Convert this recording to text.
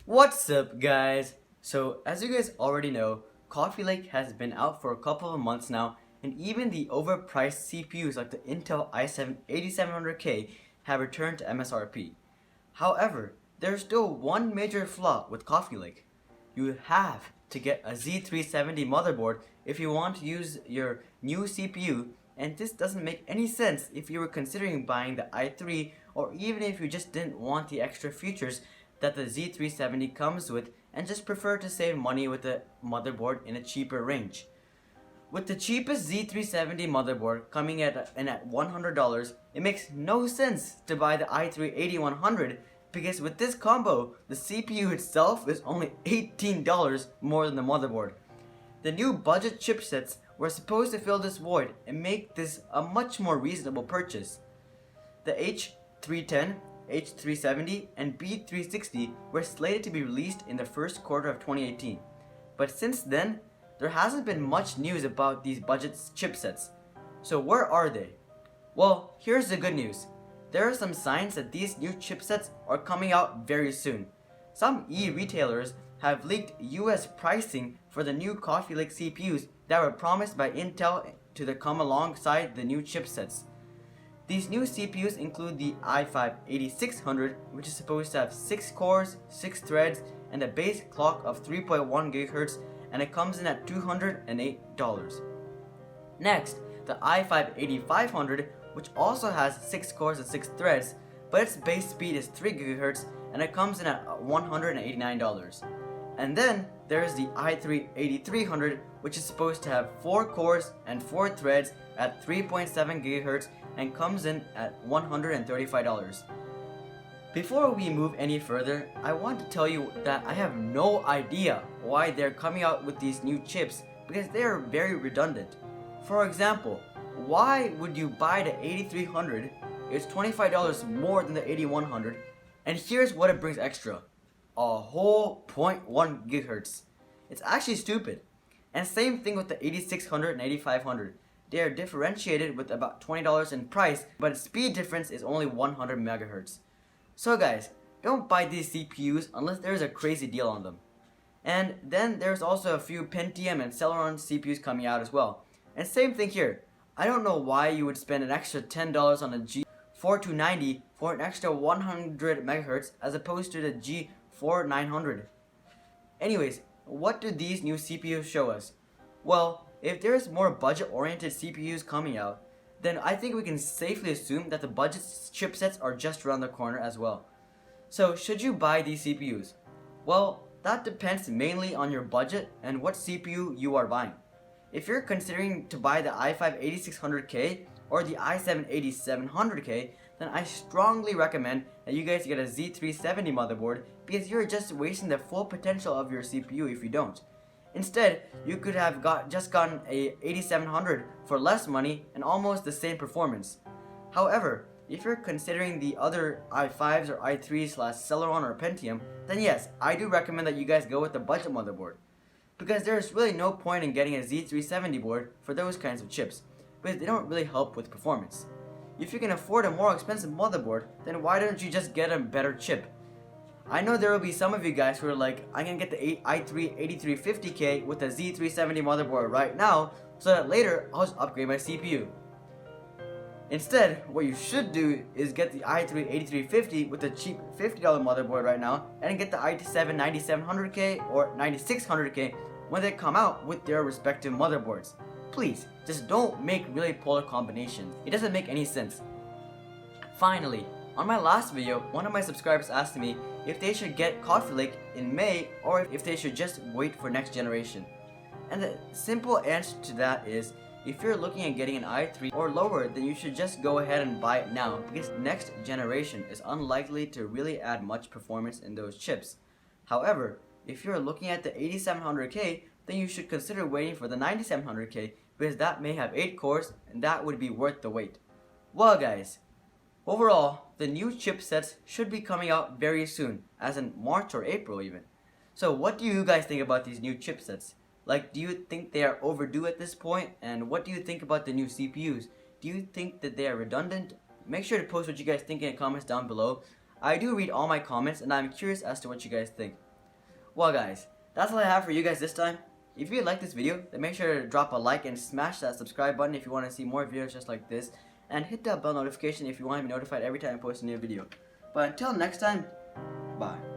What's up, guys? So, as you guys already know, Coffee Lake has been out for a couple of months now, and even the overpriced CPUs like the Intel i7 8700K have returned to MSRP. However, there's still one major flaw with Coffee Lake. You have to get a Z370 motherboard if you want to use your new CPU, and this doesn't make any sense if you were considering buying the i3 or even if you just didn't want the extra features that the Z370 comes with and just prefer to save money with a motherboard in a cheaper range. With the cheapest Z370 motherboard coming in at $100, it makes no sense to buy the i3 8100 because with this combo, the CPU itself is only $18 more than the motherboard. The new budget chipsets were supposed to fill this void and make this a much more reasonable purchase. The H310, H370, and B360 were slated to be released in the first quarter of 2018, but since then, there hasn't been much news about these budget chipsets. So where are they? Well, here's the good news. There are some signs that these new chipsets are coming out very soon. Some e-retailers have leaked US pricing for the new Coffee Lake CPUs that were promised by Intel to come alongside the new chipsets. These new CPUs include the i5 8600, which is supposed to have 6 cores, 6 threads, and a base clock of 3.1 GHz, and it comes in at $208. Next, the i5 8500, which also has 6 cores and 6 threads, but its base speed is 3 GHz, and it comes in at $189. And then there's the i3 8300, which is supposed to have 4 cores and 4 threads at 3.7 GHz and comes in at $135. Before we move any further, I want to tell you that I have no idea why they're coming out with these new chips because they are very redundant. For example, why would you buy the 8300? It's $25 more than the 8100, and here's what it brings extra. A whole 0.1 GHz. It's actually stupid. And same thing with the 8600 and 8500. They are differentiated with about $20 in price, but its speed difference is only 100 MHz. So guys, don't buy these CPUs unless there's a crazy deal on them. And then there's also a few Pentium and Celeron CPUs coming out as well. And same thing here. I don't know why you would spend an extra $10 on a G4290 for an extra 100 MHz as opposed to the G4900. Anyways, what do these new CPUs show us? Well, if there's more budget-oriented CPUs coming out, then I think we can safely assume that the budget chipsets are just around the corner as well. So, should you buy these CPUs? Well, that depends mainly on your budget and what CPU you are buying. If you're considering to buy the i5 8600K or the i7 8700K, then I strongly recommend that you guys get a Z370 motherboard because you're just wasting the full potential of your CPU if you don't. Instead, you could have just gotten a 8700 for less money and almost the same performance. However, if you're considering the other i5s or i3s / Celeron or Pentium, then yes, I do recommend that you guys go with the budget motherboard. Because there's really no point in getting a Z370 board for those kinds of chips, because they don't really help with performance. If you can afford a more expensive motherboard, then why don't you just get a better chip? I know there will be some of you guys who are like, I'm gonna get the i3 8350K with a Z370 motherboard right now, so that later I'll just upgrade my CPU. Instead, what you should do is get the i3 8350 with a cheap $50 motherboard right now, and get the i7 9700K or 9600K when they come out with their respective motherboards. Please, just don't make really polar combinations. It doesn't make any sense. Finally, on my last video, one of my subscribers asked me if they should get Coffee Lake in May or if they should just wait for next generation. And the simple answer to that is, if you're looking at getting an i3 or lower, then you should just go ahead and buy it now because next generation is unlikely to really add much performance in those chips. However, if you're looking at the 8700K, then you should consider waiting for the 9700K because that may have 8 cores and that would be worth the wait. Well guys, overall, the new chipsets should be coming out very soon, as in March or April even. So what do you guys think about these new chipsets? Like, do you think they are overdue at this point? And what do you think about the new CPUs? Do you think that they are redundant? Make sure to post what you guys think in the comments down below. I do read all my comments and I'm curious as to what you guys think. Well guys, that's all I have for you guys this time. If you like this video, then make sure to drop a like and smash that subscribe button if you want to see more videos just like this. And hit that bell notification if you want to be notified every time I post a new video. But until next time, bye.